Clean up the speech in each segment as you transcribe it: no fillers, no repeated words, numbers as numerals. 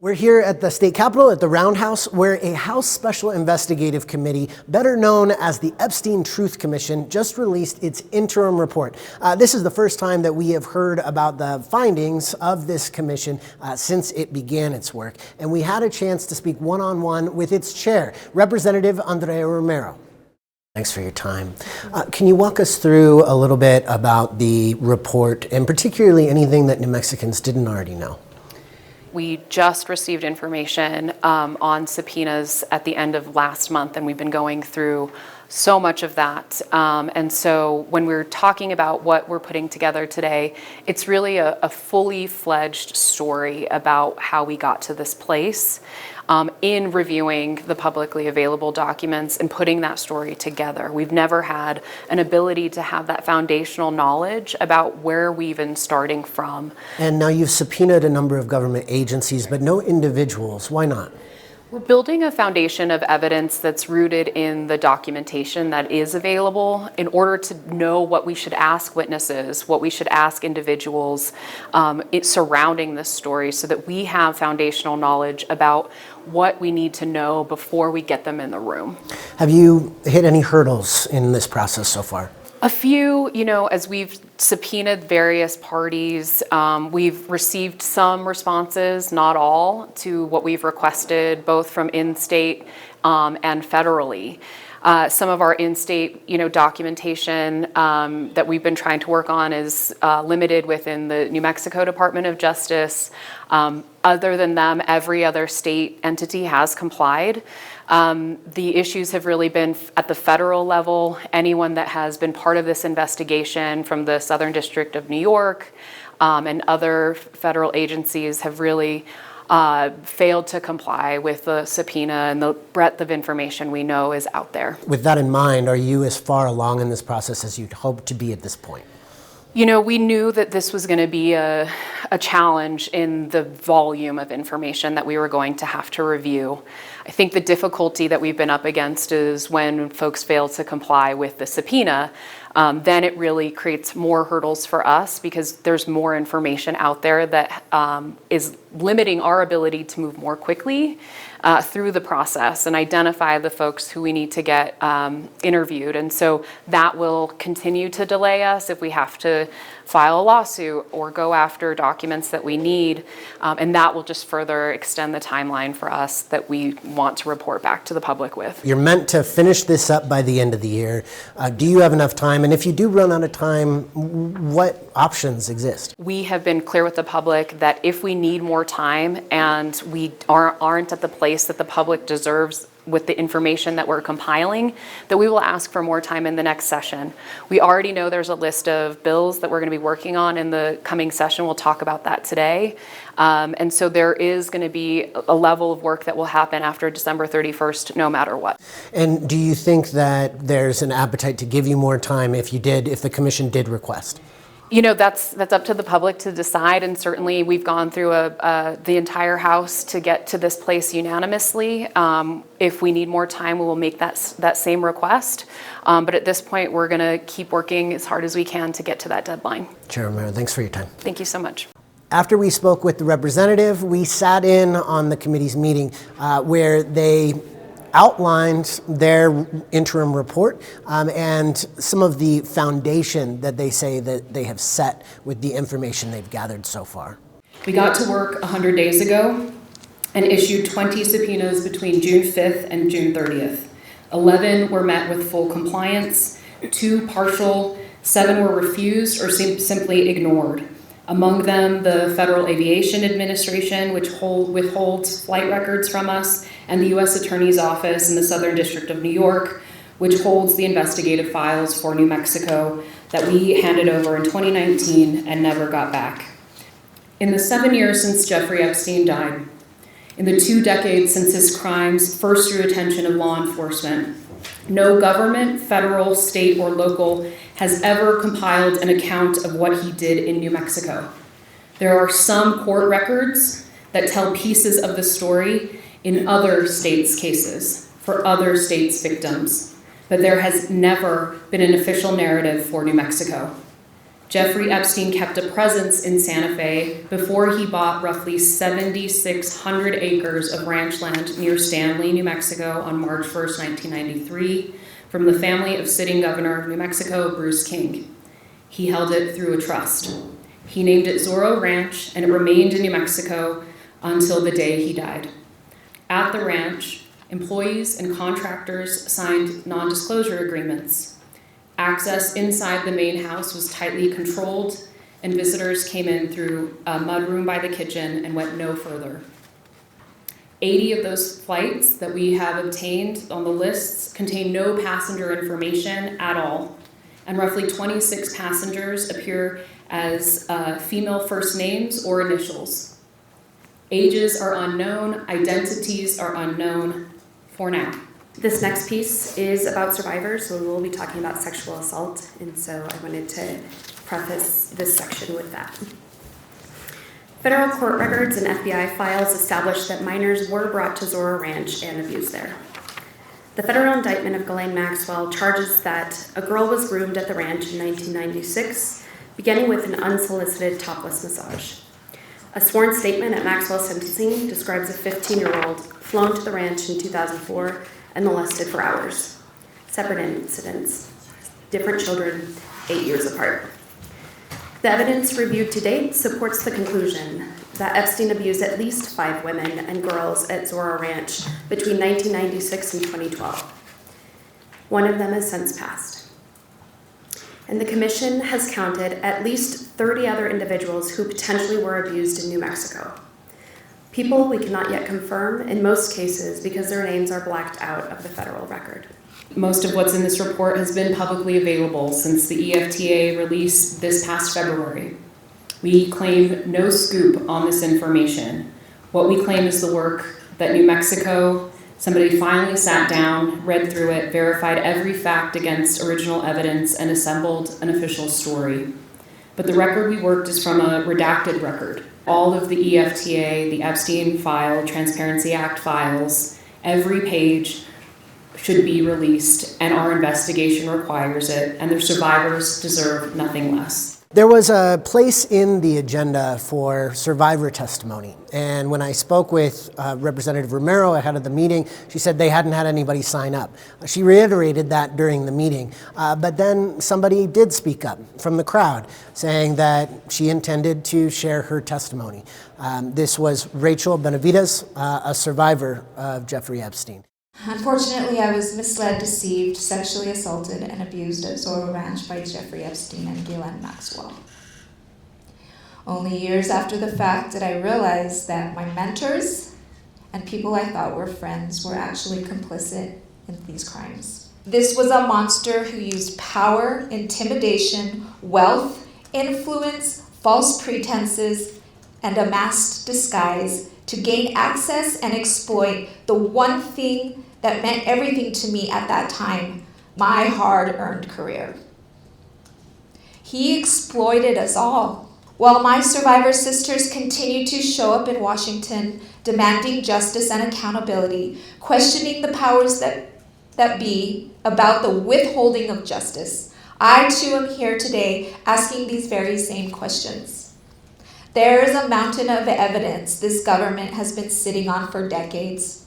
We're here at the state capitol at the Roundhouse, where a House Special Investigative Committee, better known as the Epstein Truth Commission, just released its interim report. This is the first time that we have heard about the findings of this commission since it began its work. And we had a chance to speak one-on-one with its chair, Representative Andrea Romero. Thanks for your time. Can you walk us through a little bit about the report, and particularly anything that New Mexicans didn't already know? We just received information on subpoenas at the end of last month, and we've been going through so much of that. And so when we're talking about what we're putting together today, it's really a fully fledged story about how we got to this place in reviewing the publicly available documents and putting that story together. We've never had an ability to have that foundational knowledge about where we've been starting from. And now you've subpoenaed a number of government agencies, but no individuals. Why not? We're building a foundation of evidence that's rooted in the documentation that is available in order to know what we should ask witnesses, what we should ask individuals surrounding this story, so that we have foundational knowledge about what we need to know before we get them in the room. Have you hit any hurdles in this process so far? A few, as we've subpoenaed various parties, we've received some responses, not all, to what we've requested, both from in-state and federally. Some of our in-state, documentation that we've been trying to work on is limited within the New Mexico Department of Justice. Other than them, every other state entity has complied. The issues have really been at the federal level. Anyone that has been part of this investigation from the Southern District of New York and other federal agencies have really failed to comply with the subpoena and the breadth of information we know is out there. With that in mind, are you as far along in this process as you'd hope to be at this point? We knew that this was going to be a challenge in the volume of information that we were going to have to review. I think the difficulty that we've been up against is when folks fail to comply with the subpoena, then it really creates more hurdles for us because there's more information out there that is limiting our ability to move more quickly through the process and identify the folks who we need to get interviewed. And so that will continue to delay us if we have to file a lawsuit or go after documents that we need. And that will just further extend the timeline for us that we want to report back to the public with. You're meant to finish this up by the end of the year. Do you have enough time? And if you do run out of time, what options exist? We have been clear with the public that if we need more time and we aren't at the place that the public deserves with the information that we're compiling, that we will ask for more time in the next session. We already know there's a list of bills that we're going to be working on in the coming session. We'll talk about that today. And so there is going to be a level of work that will happen after December 31st, no matter what. And do you think that there's an appetite to give you more time if the commission did request? That's up to the public to decide, and certainly we've gone through the entire House to get to this place unanimously. If we need more time, we will make that same request. But at this point, we're going to keep working as hard as we can to get to that deadline. Chair Romero, thanks for your time. Thank you so much. After we spoke with the representative, we sat in on the committee's meeting where they outlined their interim report and some of the foundation that they say that they have set with the information they've gathered so far. We got to work 100 days ago and issued 20 subpoenas between June 5th and June 30th. 11 were met with full compliance, 2 partial, 7 were refused or simply ignored. Among them, the Federal Aviation Administration, which withholds flight records from us, and the U.S. Attorney's Office in the Southern District of New York, which holds the investigative files for New Mexico that we handed over in 2019 and never got back. In the 7 years since Jeffrey Epstein died, in the 2 decades since his crimes first drew attention of law enforcement, no government, federal, state, or local has ever compiled an account of what he did in New Mexico. There are some court records that tell pieces of the story in other states' cases, for other states' victims, but there has never been an official narrative for New Mexico. Jeffrey Epstein kept a presence in Santa Fe before he bought roughly 7,600 acres of ranch land near Stanley, New Mexico on March 1st, 1993, from the family of sitting governor of New Mexico, Bruce King. He held it through a trust. He named it Zorro Ranch, and it remained in New Mexico until the day he died. At the ranch, employees and contractors signed non-disclosure agreements. Access inside the main house was tightly controlled, and visitors came in through a mudroom by the kitchen and went no further. 80 of those flights that we have obtained on the lists contain no passenger information at all, and roughly 26 passengers appear as female first names or initials. Ages are unknown, identities are unknown for now. This next piece is about survivors, so we'll be talking about sexual assault, and so I wanted to preface this section with that. Federal court records and FBI files establish that minors were brought to Zorro Ranch and abused there. The federal indictment of Ghislaine Maxwell charges that a girl was groomed at the ranch in 1996, beginning with an unsolicited topless massage. A sworn statement at Maxwell's sentencing describes a 15-year-old flown to the ranch in 2004 and molested for hours. Separate incidents, different children, 8 years apart. The evidence reviewed to date supports the conclusion that Epstein abused at least 5 women and girls at Zorro Ranch between 1996 and 2012. One of them has since passed. And the commission has counted at least 30 other individuals who potentially were abused in New Mexico. People we cannot yet confirm in most cases because their names are blacked out of the federal record. Most of what's in this report has been publicly available since the EFTA release this past February. We claim no scoop on this information. What we claim is the work that New Mexico, somebody finally sat down, read through it, verified every fact against original evidence, and assembled an official story. But the record we worked is from a redacted record. All of the EFTA, the Epstein file, Transparency Act files, every page should be released, and our investigation requires it, and the survivors deserve nothing less. There was a place in the agenda for survivor testimony, and when I spoke with Representative Romero ahead of the meeting, she said they hadn't had anybody sign up. She reiterated that during the meeting, but then somebody did speak up from the crowd, saying that she intended to share her testimony. This was Rachel Benavides, a survivor of Jeffrey Epstein. Unfortunately, I was misled, deceived, sexually assaulted, and abused at Zorro Ranch by Jeffrey Epstein and Ghislaine Maxwell. Only years after the fact did I realize that my mentors and people I thought were friends were actually complicit in these crimes. This was a monster who used power, intimidation, wealth, influence, false pretenses, and a masked disguise to gain access and exploit the one thing that meant everything to me at that time, my hard-earned career. He exploited us all. While my survivor sisters continued to show up in Washington, demanding justice and accountability, questioning the powers that be about the withholding of justice, I too am here today asking these very same questions. There is a mountain of evidence this government has been sitting on for decades.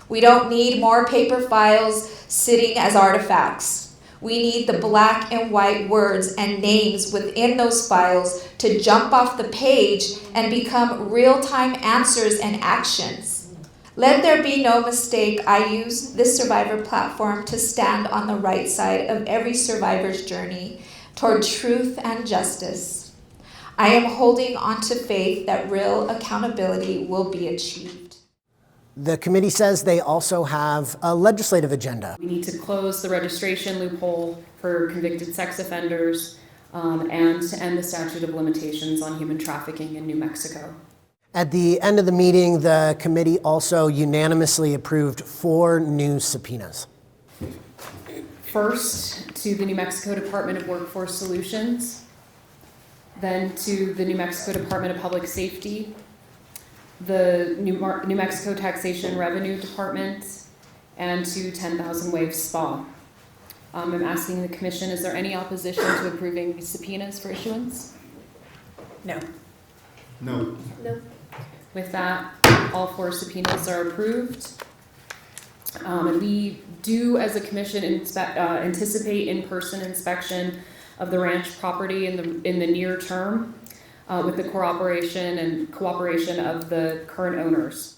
We don't need more paper files sitting as artifacts. We need the black and white words and names within those files to jump off the page and become real-time answers and actions. Let there be no mistake, I use this survivor platform to stand on the right side of every survivor's journey toward truth and justice. I am holding on to faith that real accountability will be achieved. The committee says they also have a legislative agenda. We need to close the registration loophole for convicted sex offenders and to end the statute of limitations on human trafficking in New Mexico. At the end of the meeting, the committee also unanimously approved 4 new subpoenas. First, to the New Mexico Department of Workforce Solutions, then to the New Mexico Department of Public Safety, the New Mexico Taxation and Revenue Department, and to 10,000 Waves Spa. I'm asking the commission, is there any opposition to approving these subpoenas for issuance? No. No. No. With that, all 4 subpoenas are approved. And we do, as a commission, anticipate in-person inspection of the ranch property in the near term with the cooperation of the current owners.